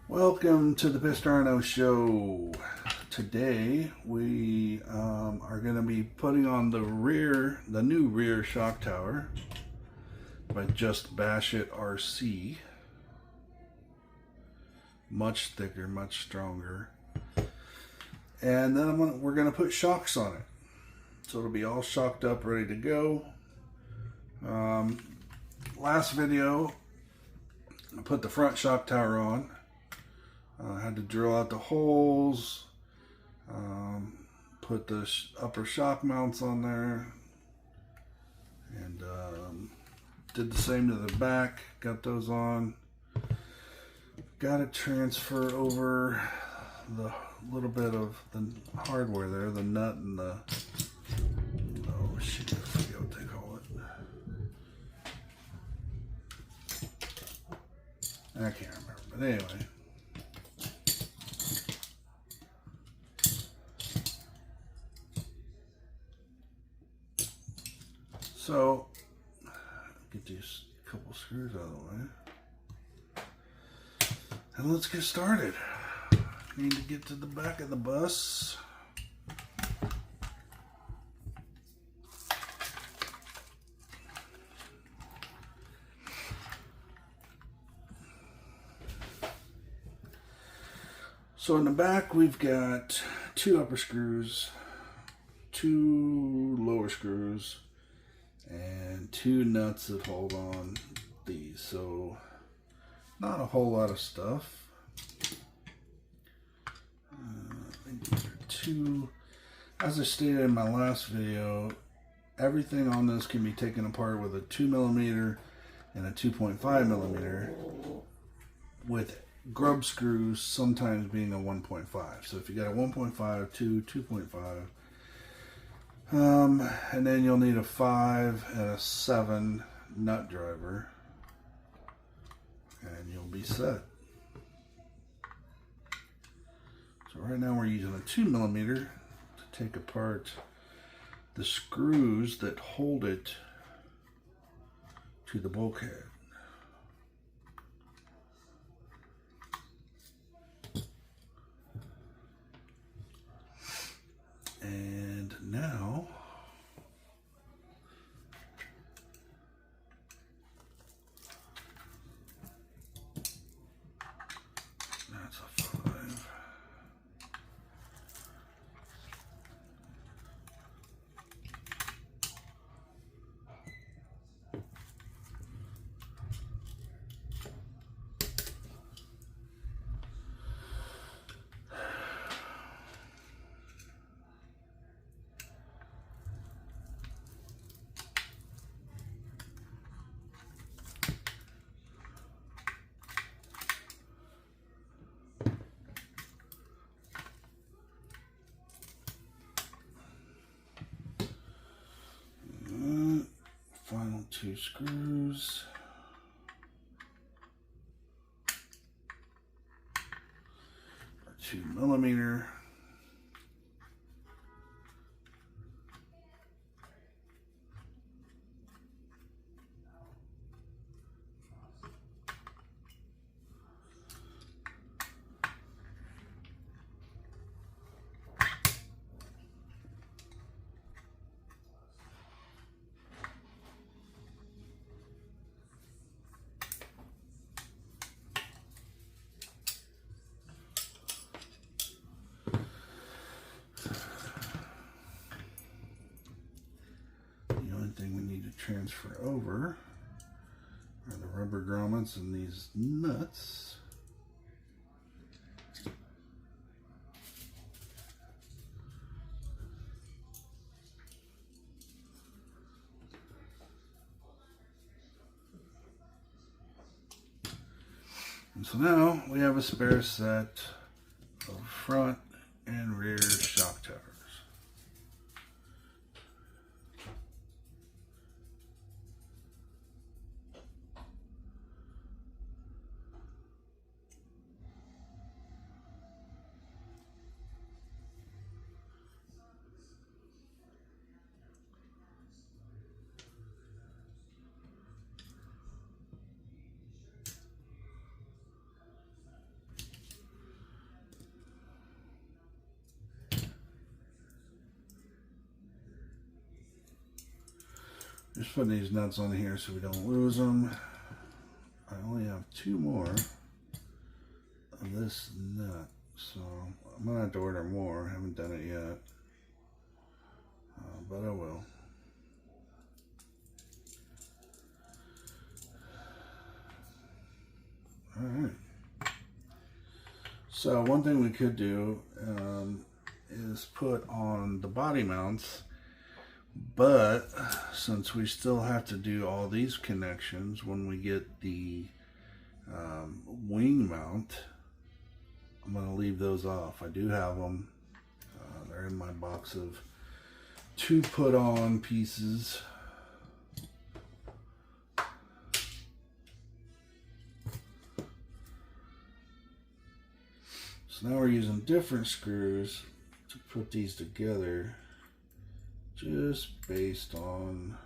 Welcome to the Pistarno Show. Today we are going to be putting on the new rear shock tower by Just Bash It RC. Much thicker, much stronger. And then we're going to put shocks on it. So it'll be all shocked up, ready to go. Last video, I put the front shock tower on. I had to drill out the holes, put the upper shock mounts on there, and did the same to the back, got those on. Got to transfer over the little bit of the hardware there, the nut and the, oh shit, I forget what they call it. I can't remember, but anyway. So, get these couple screws out of the way. And let's get started. Need to get to the back of the bus. So in the back we've got 2 upper screws, 2 lower screws, and 2 nuts that hold on these. So not a whole lot of stuff. I think these are 2. As I stated in my last video, everything on this can be taken apart with a 2mm and a 2.5mm, with grub screws sometimes being a 1.5. So if you got a 1.5, 2.5, and then you'll need a 5 and a 7 nut driver, and you'll be set. So right now we're using a 2mm to take apart the screws that hold it to the bulkhead. And now that's a 5. Final 2 screws. Our 2mm. Thing we need to transfer over are the rubber grommets and these nuts. And so now we have a spare set of front and rear shock towers. Just putting these nuts on here so we don't lose them. I only have 2 more of this nut, so I'm gonna have to order more. I haven't done it yet, but I will. All right. So one thing we could do is put on the body mounts, but since we still have to do all these connections when we get the wing mount, I'm going to leave those off. I do have them. They're in my box of 2 put on pieces. So now we're using different screws to put these together, just based on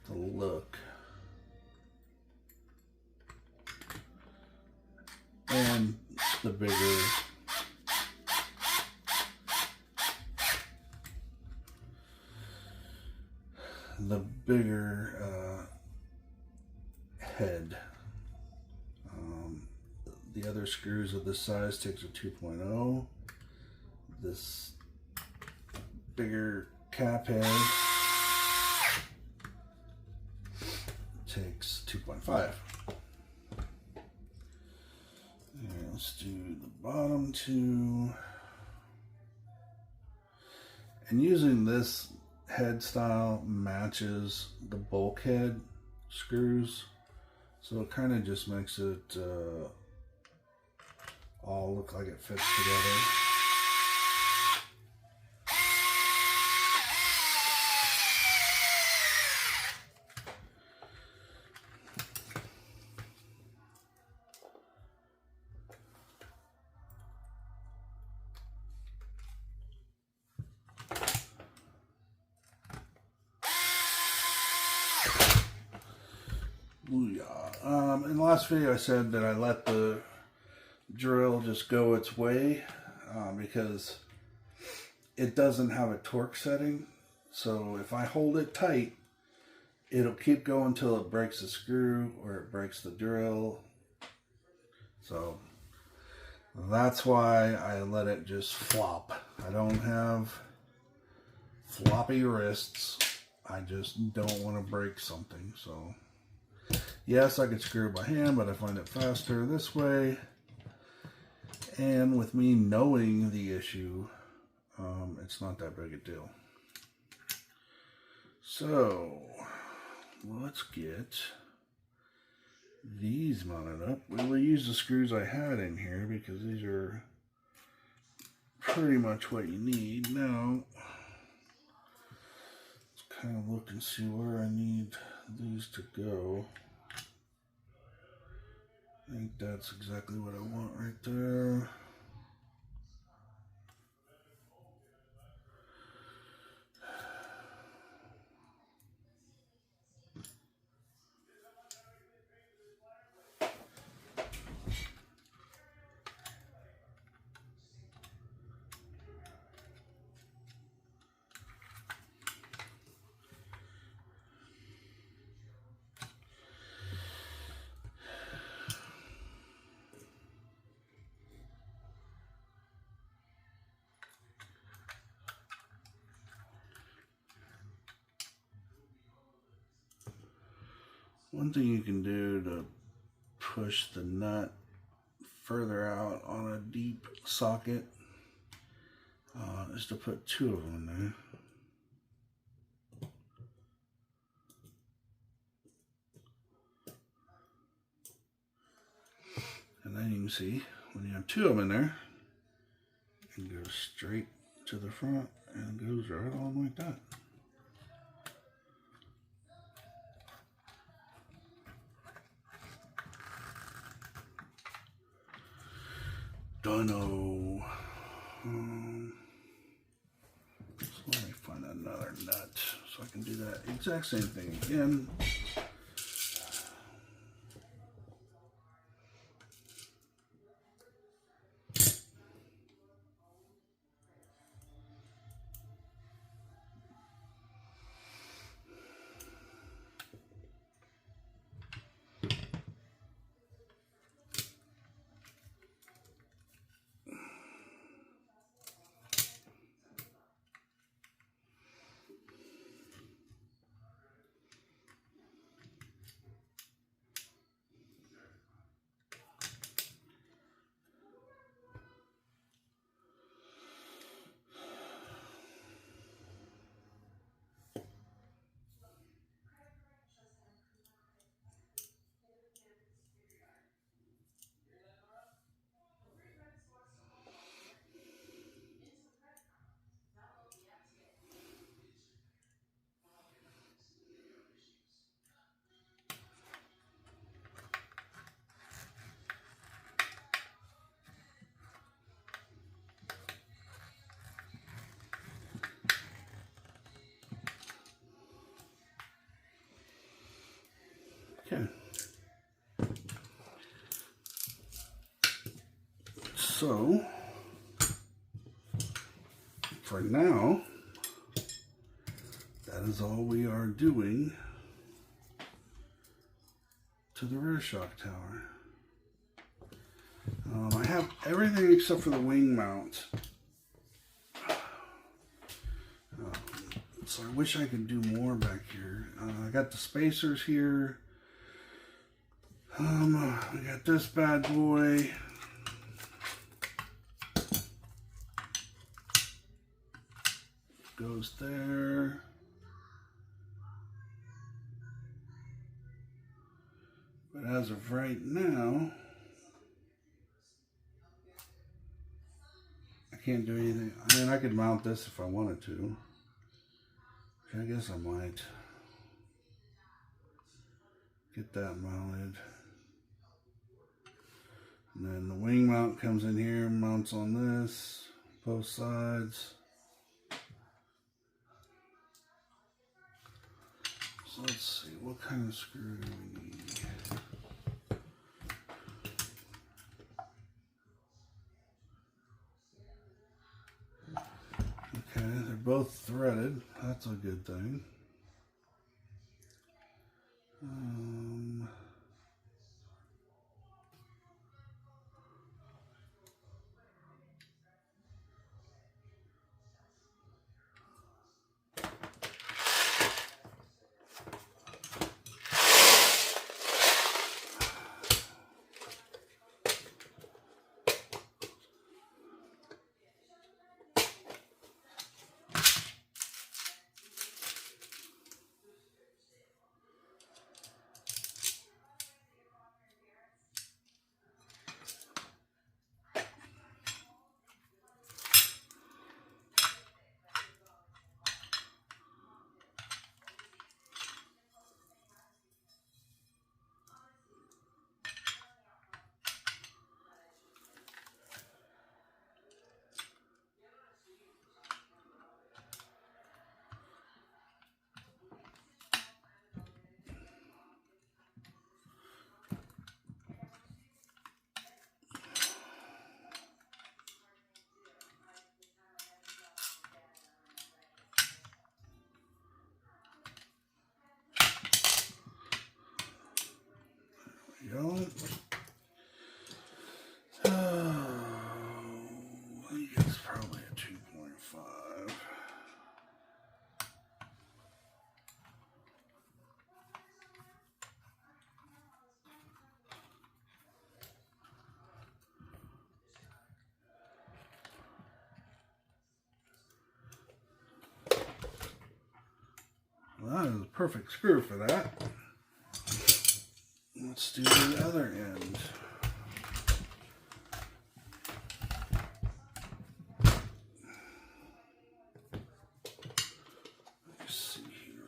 the look and the bigger head. The other screws of this size takes a 2.0. This bigger cap head takes 2.5. Let's do the bottom 2. And using this head style matches the bulkhead screws, so it kind of just makes it all look like it fits together. In the last video I said that I let the drill just go its way because it doesn't have a torque setting. So if I hold it tight, it'll keep going until it breaks the screw or it breaks the drill. So that's why I let it just flop. I don't have floppy wrists. I just don't want to break something. So yes, I could screw it by hand, but I find it faster this way. And with me knowing the issue, it's not that big a deal. So let's get these mounted up. We will use the screws I had in here because these are pretty much what you need. Now, let's kind of look and see where I need these to go. I think that's exactly what I want right there. One thing you can do to push the nut further out on a deep socket is to put 2 of them in there. And then you can see when you have 2 of them in there, it goes straight to the front and goes right on like that. Dunno. So let me find another nut so I can do that exact same thing again. Okay. So, for now, that is all we are doing to the rear shock tower. I have everything except for the wing mount. So I wish I could do more back here. I got the spacers here. We got this bad boy. Goes there. But as of right now, I can't do anything. I mean, I could mount this if I wanted to. I guess I might get that mounted. And then the wing mount comes in here, mounts on this, both sides. So let's see, what kind of screw do we need? Okay, they're both threaded. That's a good thing. Go. I think it's probably a 2.5. Well, that is a perfect screw for that. Let's do the other end. Let's see here.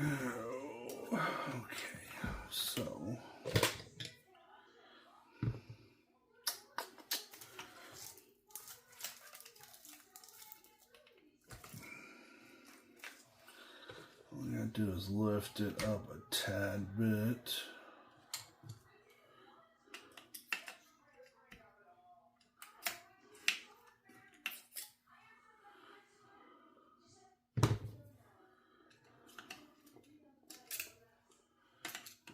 Oh, okay, so all we gotta do is lift it up a tad bit.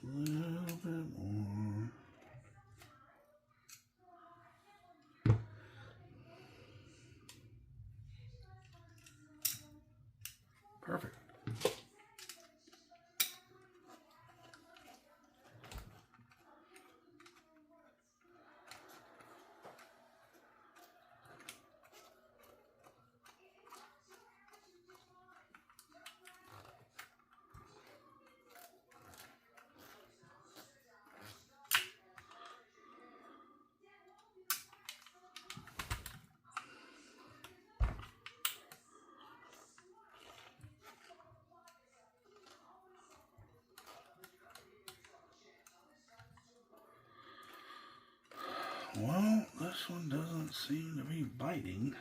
A little bit more. Perfect. Well, this one doesn't seem to be biting.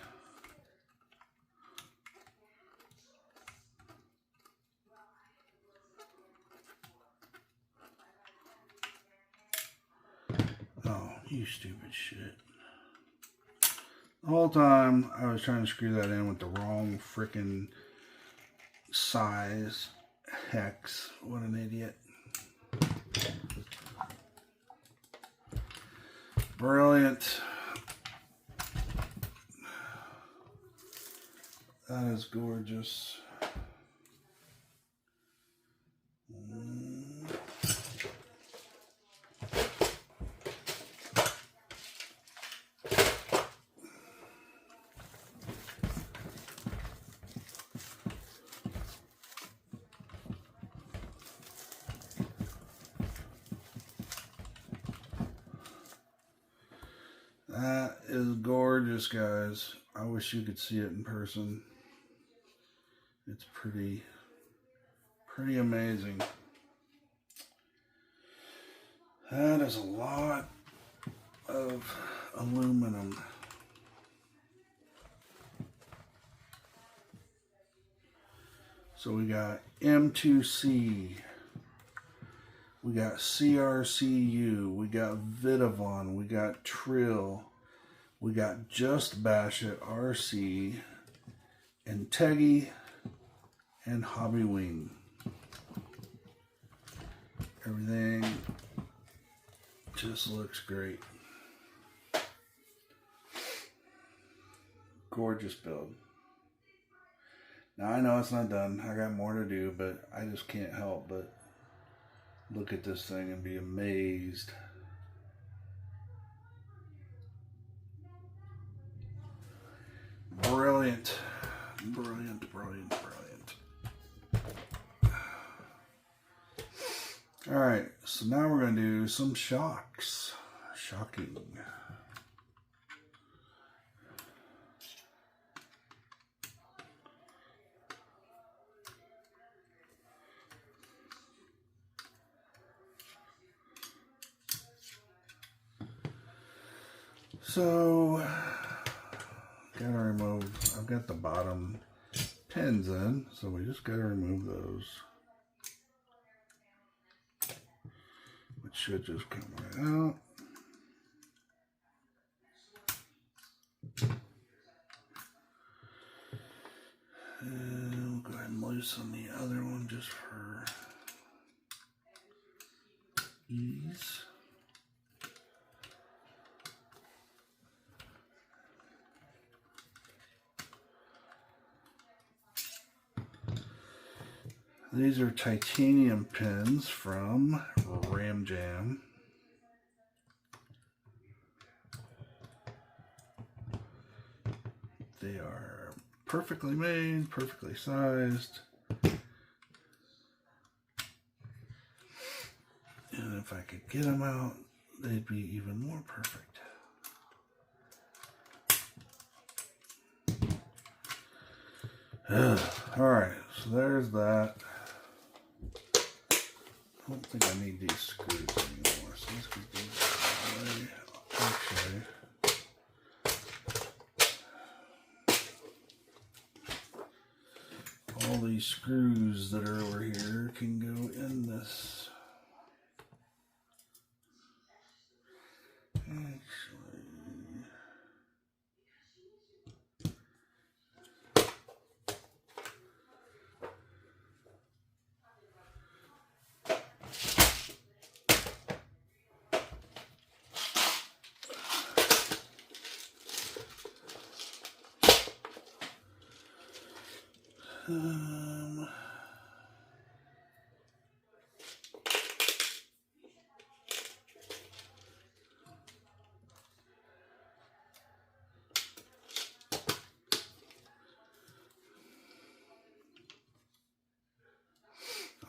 Oh, you stupid shit. The whole time I was trying to screw that in with the wrong freaking size hex. What an idiot. Brilliant. That is gorgeous. That is gorgeous, guys. I wish you could see it in person. It's pretty amazing. That is a lot of aluminum. So we got M2C, we got CRCU, we got Vidavon, we got Trill, we got Just Bash It RC, and Teggy, and Hobby Wing. Everything just looks great. Gorgeous build. Now I know it's not done. I got more to do, but I just can't help but look at this thing and be amazed. Brilliant. Brilliant, brilliant, brilliant. Alright, so now we're going to do some shocks. Shocking. So, gotta remove, I've got the bottom pins in, so we just gotta remove those. Which should just come right out. And we'll go ahead and loosen the other one just for ease. These are titanium pins from Ram Jam. They are perfectly made, perfectly sized. And if I could get them out, they'd be even more perfect. Alright, so there's that. I don't think I need these screws anymore, so let's get these out of the way. Actually, all these screws that are over here can go in this. Actually,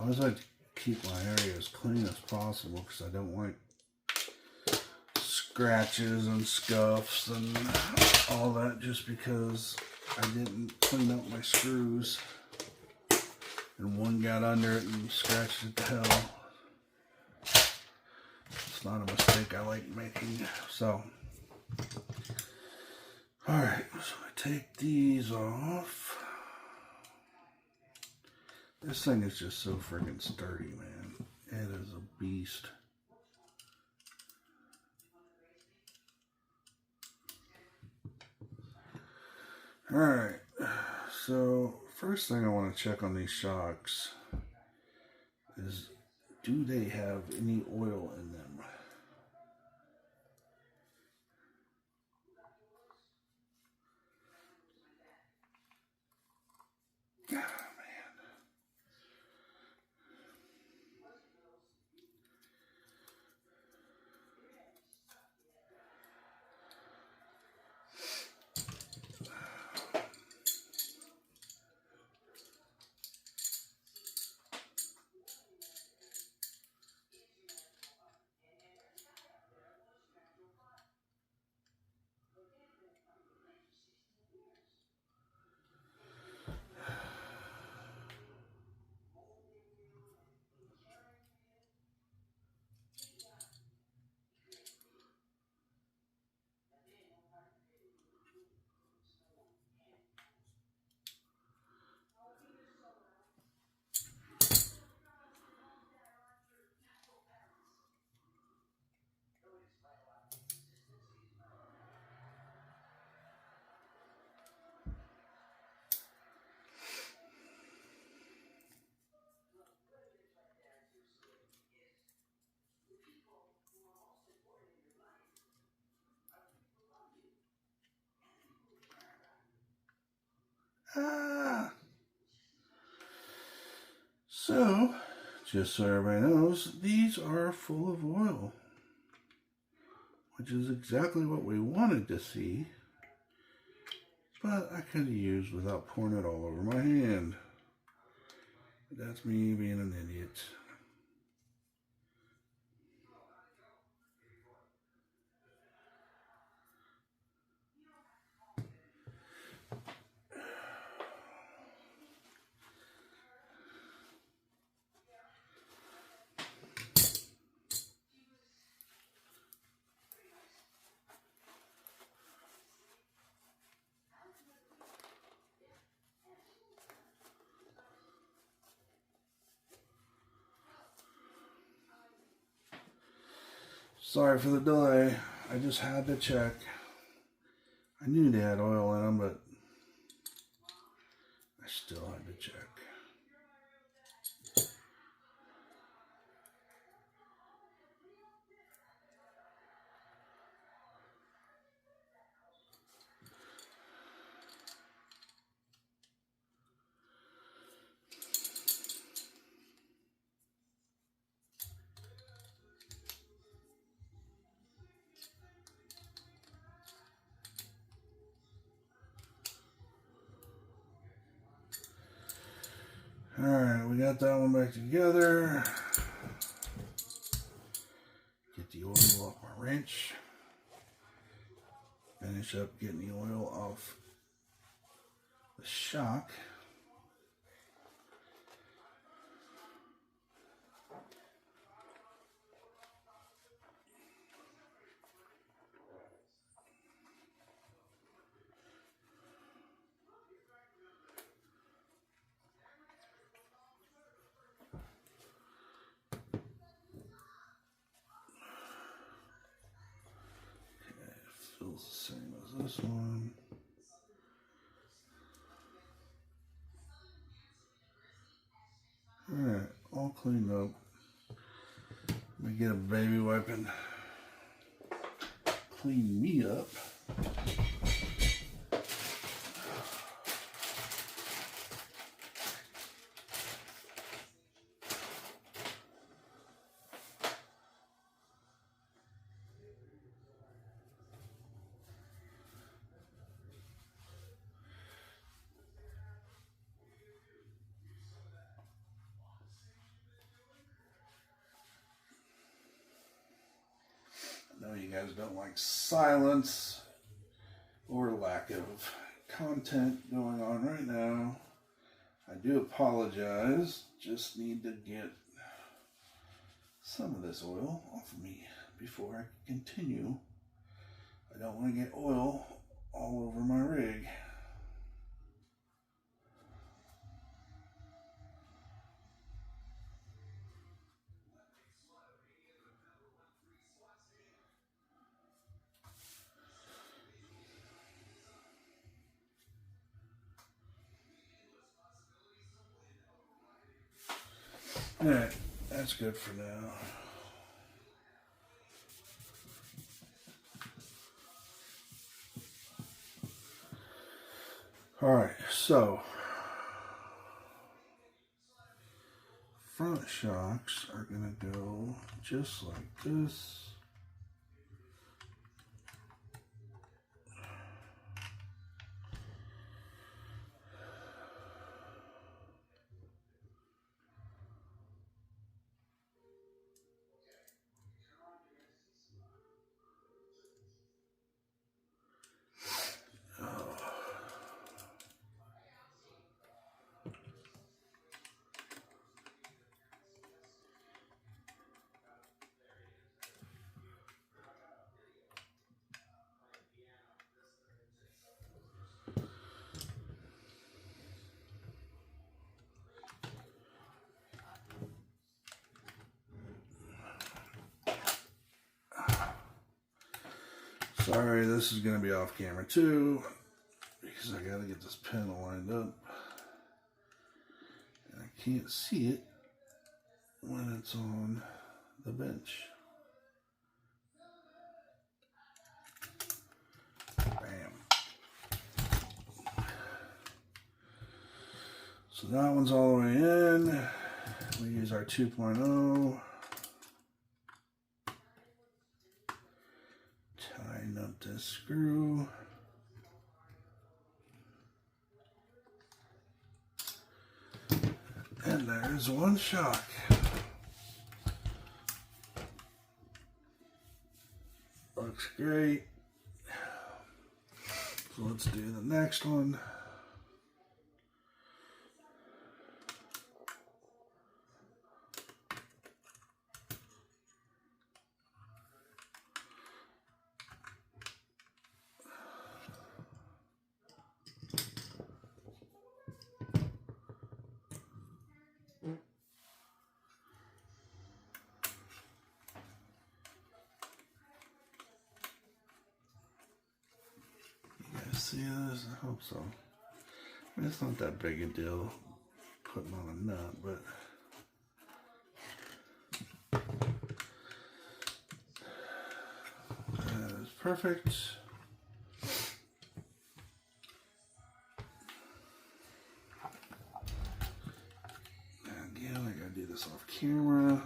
I always like to keep my area as clean as possible because I don't like scratches and scuffs and all that just because I didn't clean up my screws and one got under it and scratched it to hell. It's not a mistake I like making. So Alright, so I take these off. This thing is just so freaking sturdy, man. It is a beast. Alright, so first thing I want to check on these shocks is, do they have any oil in them? So, just so everybody knows, these are full of oil, which is exactly what we wanted to see, but I could have used without pouring it all over my hand. That's me being an idiot. Sorry for the delay. I just had to check. I knew they had oil in them, but I still had to check. Alright, we got that one back together. Get the oil off my wrench. Finish up getting the oil off the shock. Feels the same as this one. Alright, all cleaned up. Let me get a baby wipe and clean me up. I know you guys don't like silence or lack of content going on right now. I do apologize. Just need to get some of this oil off of me before I continue. I I don't want to get oil all over my rig. Alright, that's good for now. Alright, so front shocks are going to go just like this. Sorry, this is going to be off camera too, because I got to get this panel lined up. And I can't see it when it's on the bench. Bam. So that one's all the way in. We use our 2.0. Tighten up this screw. And there's one shock. Looks great. So let's do the next one. See this? I hope so. I mean, it's not that big a deal putting on a nut, but that is perfect. Again, I gotta do this off camera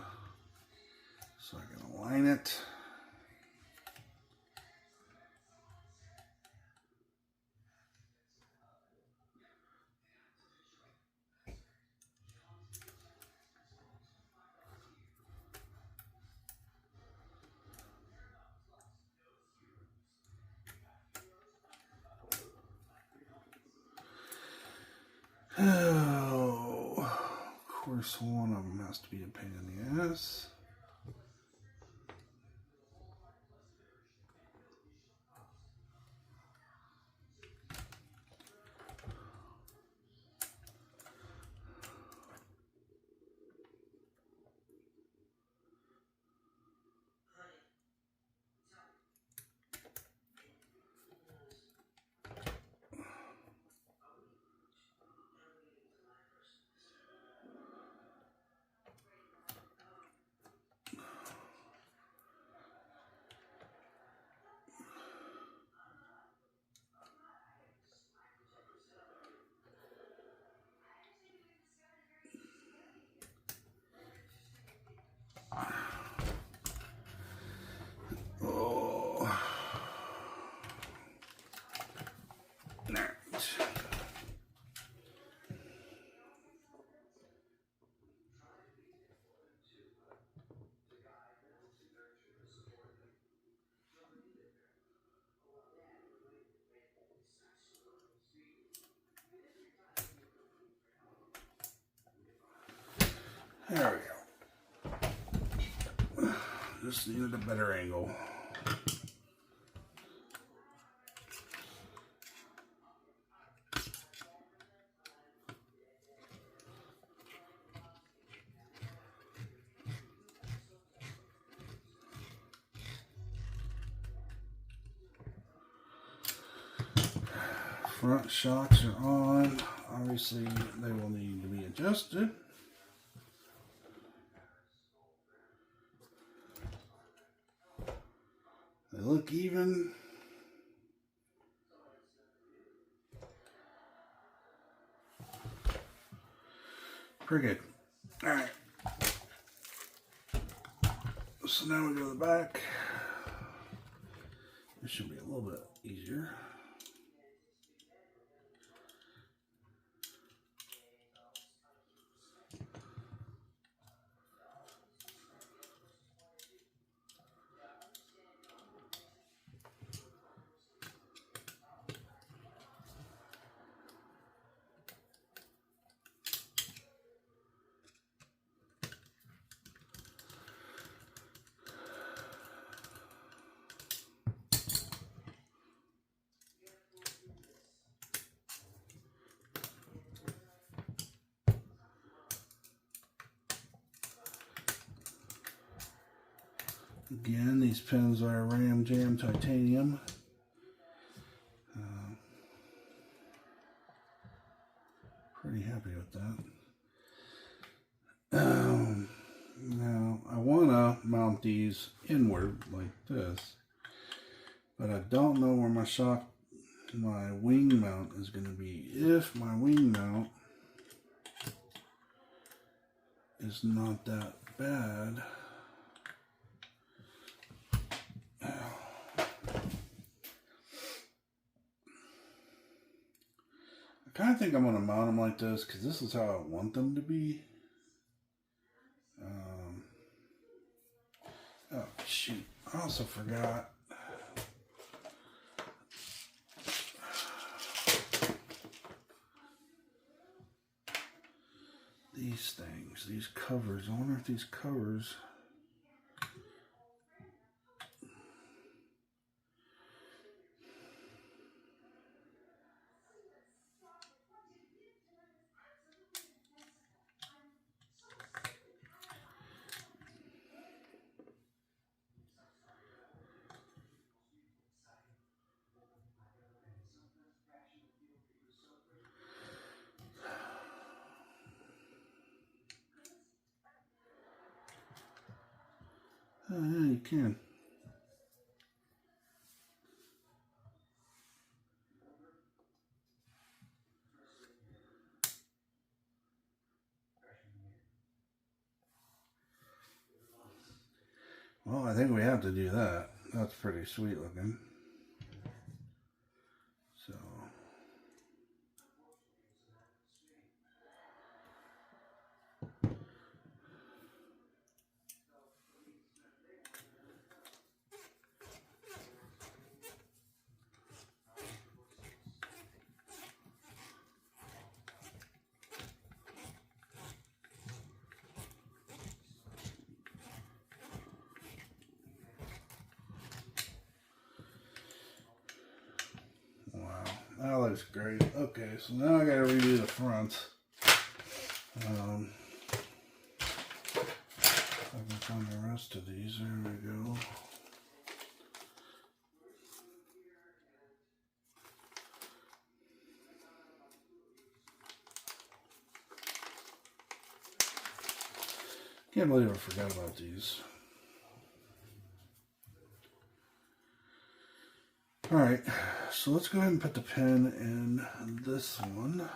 so I can align it. Oh, of course, one of them has to be a pain in the ass. There we go. Just needed a better angle. Front shocks are on. Obviously, they will need to be adjusted. They look even. Pretty good. Alright. So now we go to the back. This should be a little bit easier. Again, these pins are Ram Jam titanium. Pretty happy with that. Now, I want to mount these inward like this, but I don't know where my wing mount is going to be. If my wing mount is not that bad, I kind of think I'm going to mount them like this because this is how I want them to be. Oh, shoot. I also forgot. These things, these covers. I wonder if these covers... Oh, yeah, you can. Well, I think we have to do that. That's pretty sweet looking. So... That looks great. Okay, so now I gotta redo the front. I can find the rest of these. There we go. Can't believe I forgot about these. Alright, so let's go ahead and put the pin in this one.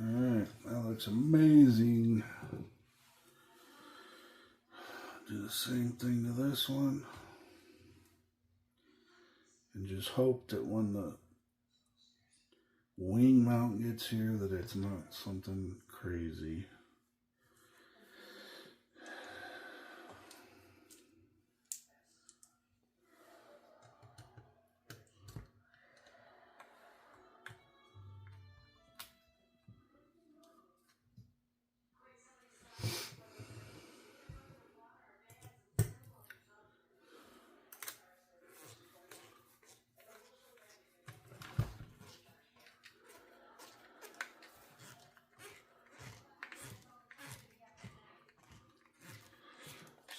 Alright, that looks amazing. Do the same thing to this one. And just hope that when the wing mount gets here that it's not something crazy.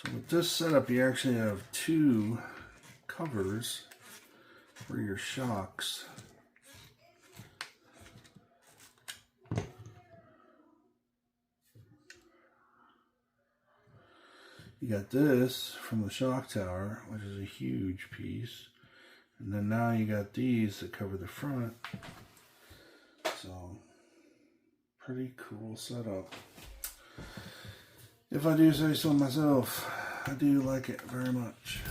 So with this setup, you actually have two covers for your shocks. You got this from the shock tower, which is a huge piece. And then now you got these that cover the front. So, pretty cool setup. If I do say so myself, I do like it very much.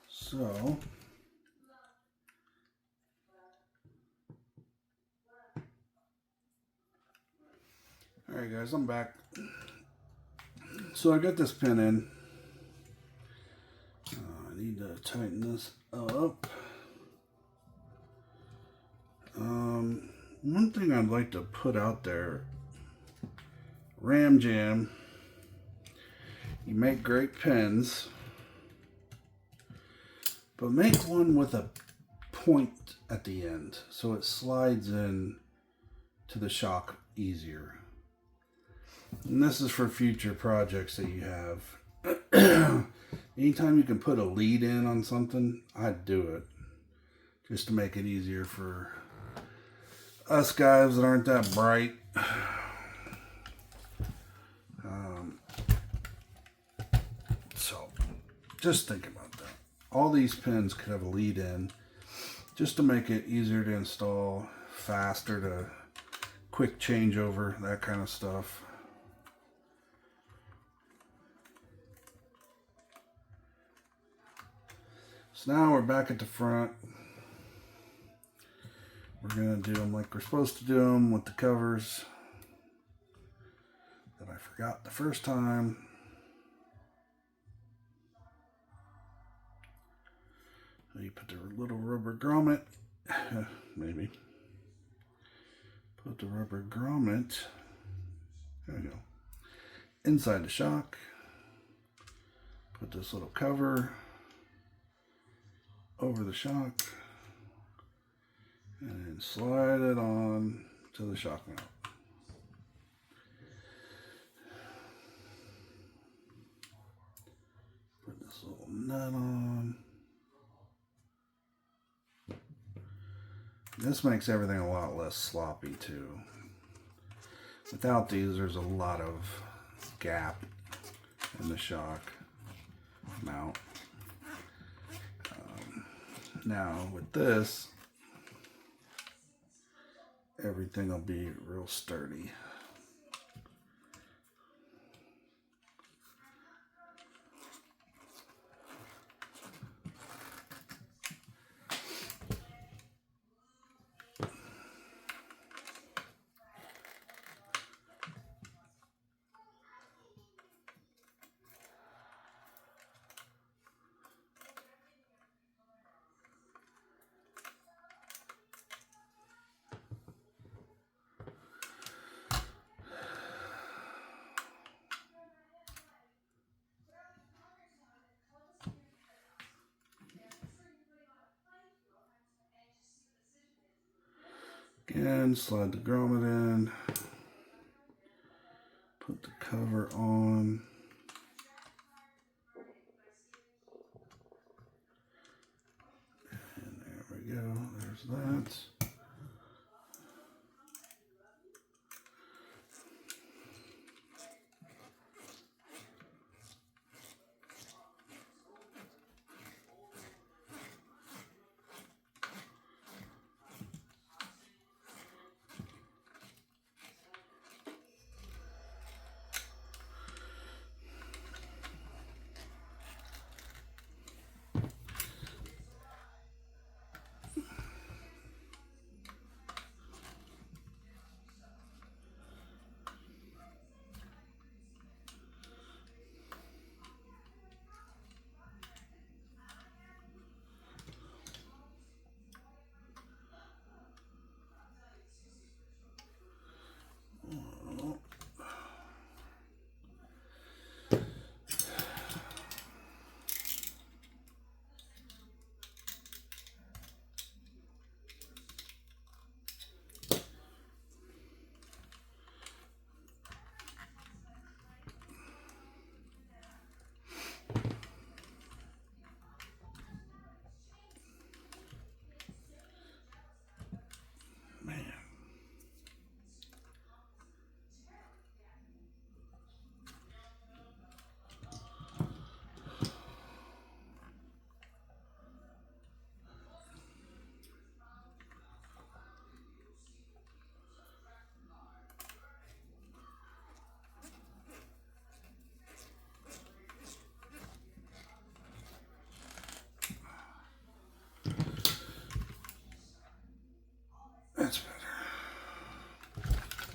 So, alright guys, I'm back. So I got this pin in. I need to tighten this up. One thing I'd like to put out there, Ram Jam, you make great pins, but make one with a point at the end so it slides in to the shock easier. And this is for future projects that you have. Anytime you can put a lead in on something, I'd do it. Just to make it easier for us guys that aren't that bright. So, just think about that. All these pins could have a lead in just to make it easier to install, faster to quick changeover, that kind of stuff. So now we're back at the front. We're going to do them like we're supposed to do them with the covers that I forgot the first time. So you put the little rubber grommet, maybe. Put the rubber grommet, there we go, inside the shock. Put this little cover over the shock and then slide it on to the shock mount. Put this little nut on. This makes everything a lot less sloppy too. Without these, there's a lot of gap in the shock mount. Now with this, everything will be real sturdy. Again, slide the grommet in, put the cover on, and there we go, there's that.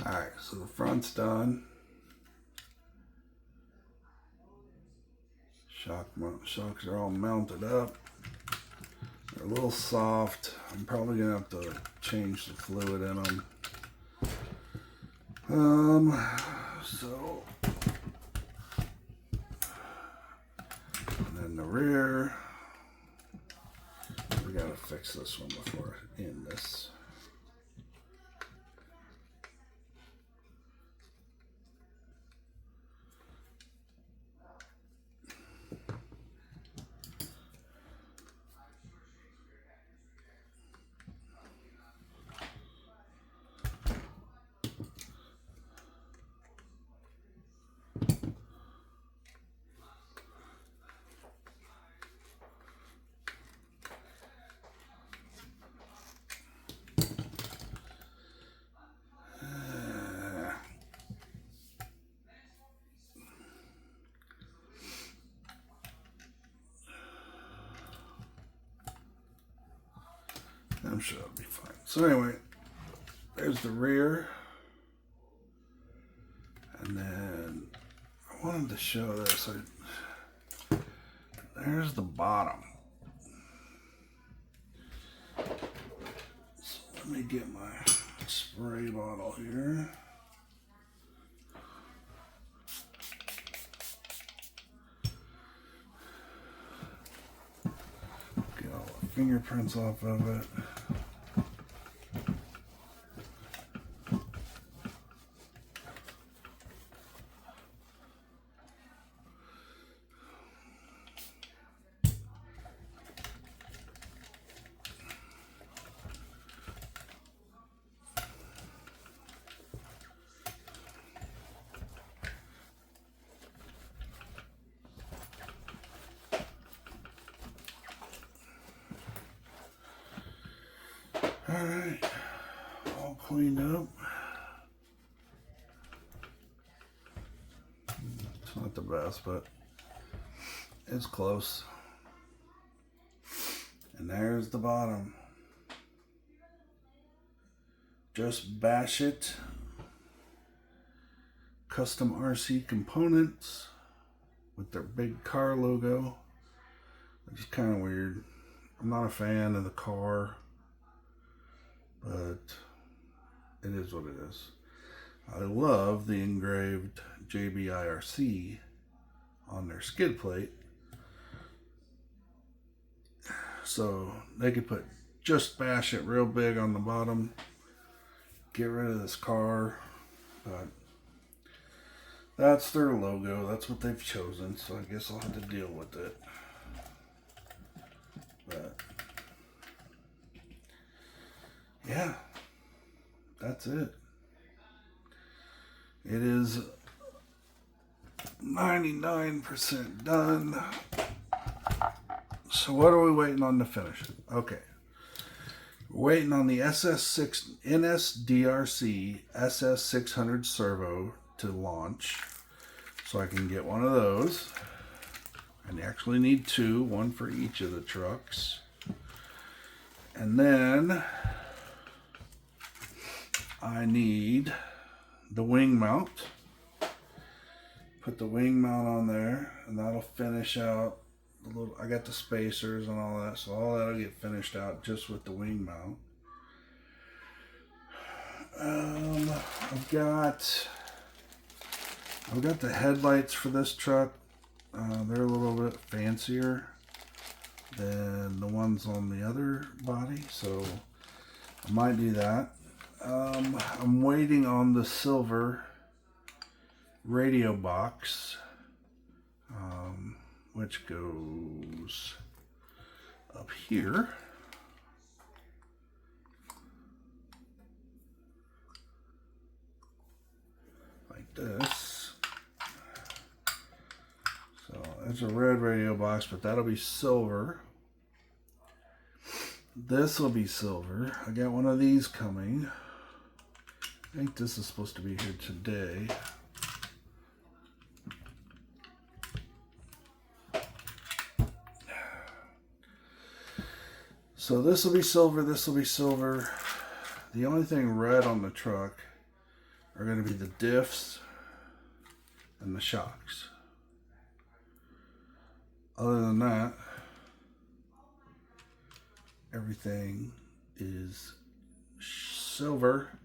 Alright, so the front's done. Shocks are all mounted up. They're a little soft. I'm probably gonna have to change the fluid in them. So, and then the rear. We gotta fix this one before I end this. I'm sure it'll be fine. So anyway, there's the rear. And then I wanted to show this. There's the bottom. So let me get my spray bottle here. Get all the fingerprints off of it. Alright, all cleaned up. It's not the best, but it's close. And there's the bottom. Just Bash It. Custom RC components with their big car logo, which is kind of weird. I'm not a fan of the car, but it is what it is. I love the engraved JBIRC on their skid plate. So they could put Just Bash It real big on the bottom, get rid of this car, but that's their logo. That's what they've chosen, so I guess I'll have to deal with it. But yeah, that's it. It is 99% done. So what are we waiting on to finish it? Okay. We're waiting on the SS6 NSDRC SS600 servo to launch. So I can get one of those. I actually need two, one for each of the trucks. And then I need the wing mount. Put the wing mount on there, and that'll finish out the little. I got the spacers and all that, so all that'll get finished out just with the wing mount. I've got the headlights for this truck. They're a little bit fancier than the ones on the other body, so I might do that. I'm waiting on the silver radio box, which goes up here. Like this. So it's a red radio box, but that'll be silver. This will be silver. I got one of these coming. I think this is supposed to be here today. So this will be silver, this will be silver. The only thing red on the truck, are going to be the diffs and the shocks. Other than that, everything is silver.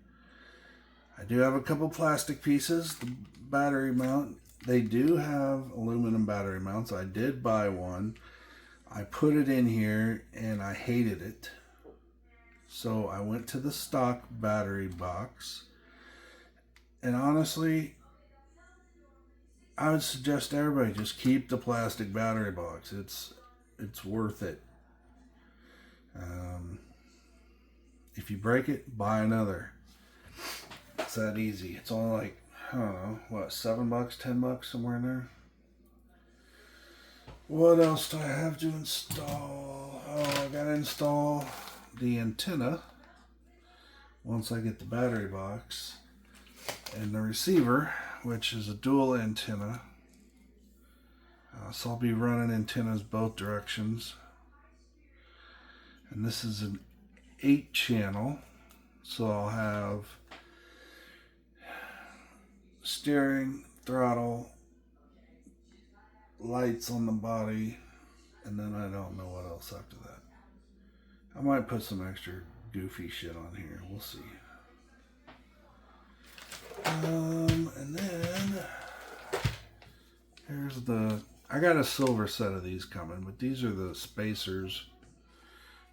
I do have a couple plastic pieces. The battery mount, they do have aluminum battery mounts. I did buy one. I put it in here and I hated it. So I went to the stock battery box. And honestly, I would suggest everybody just keep the plastic battery box. It's worth it. If you break it, buy another. It's that easy. It's only like, I don't know, what, $7, $10, somewhere in there. What else do I have to install? Oh, I gotta install the antenna once I get the battery box, and the receiver, which is a dual antenna. So I'll be running antennas both directions. And this is an 8-channel, so I'll have steering, throttle, lights on the body, and then I don't know what else after that. I might put some extra goofy shit on here. We'll see. And then here's I got a silver set of these coming, but these are the spacers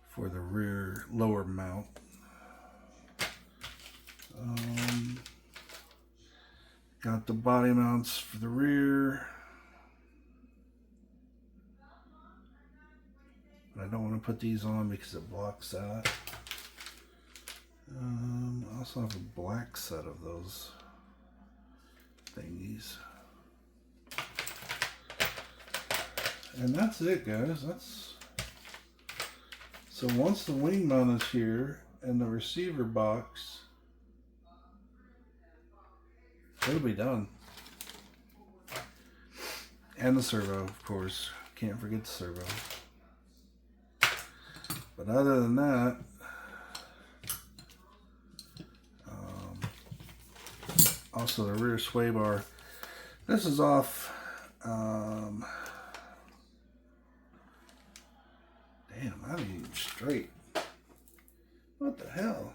for the rear lower mount. Got the body mounts for the rear. But I don't want to put these on because it blocks that. I also have a black set of those thingies. And that's it, guys. So once the wing mount is here and the receiver box, it'll be done. And the servo, of course. Can't forget the servo. But other than that, also the rear sway bar. This is off. Damn, I ain't even straight. What the hell?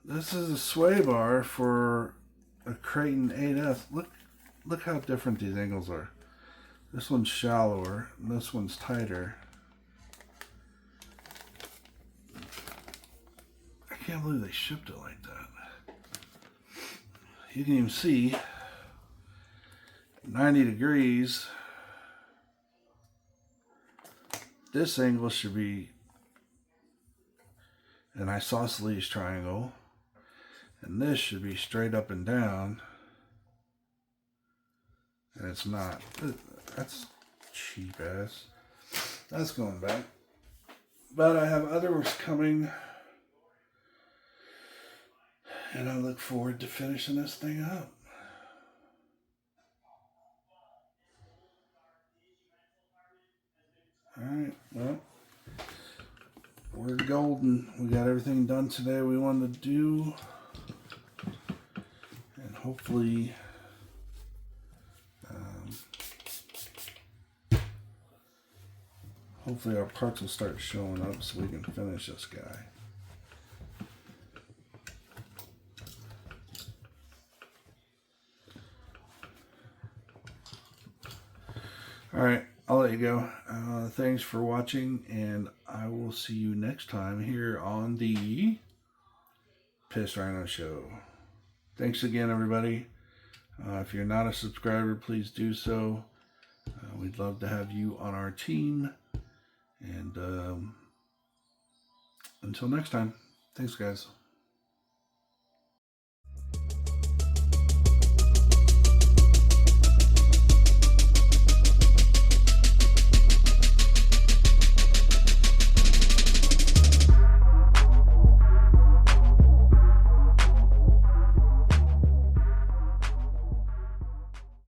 This is a sway bar for a Kraton 8F. Look how different these angles are. This one's shallower, and this one's tighter. I can't believe they shipped it like that. You can even see 90 degrees. This angle should be an isosceles triangle, and this should be straight up and down, and it's not. That's cheap ass. That's going back. But I have others coming, and I look forward to finishing this thing up. Alright, well, we're golden. We got everything done today we wanted to do. And hopefully our parts will start showing up so we can finish this guy. Alright, I'll let you go. Thanks for watching, and I will see you next time here on the Piss Rhino Show. Thanks again, everybody. If you're not a subscriber, please do so. We'd love to have you on our team. And until next time, thanks, guys.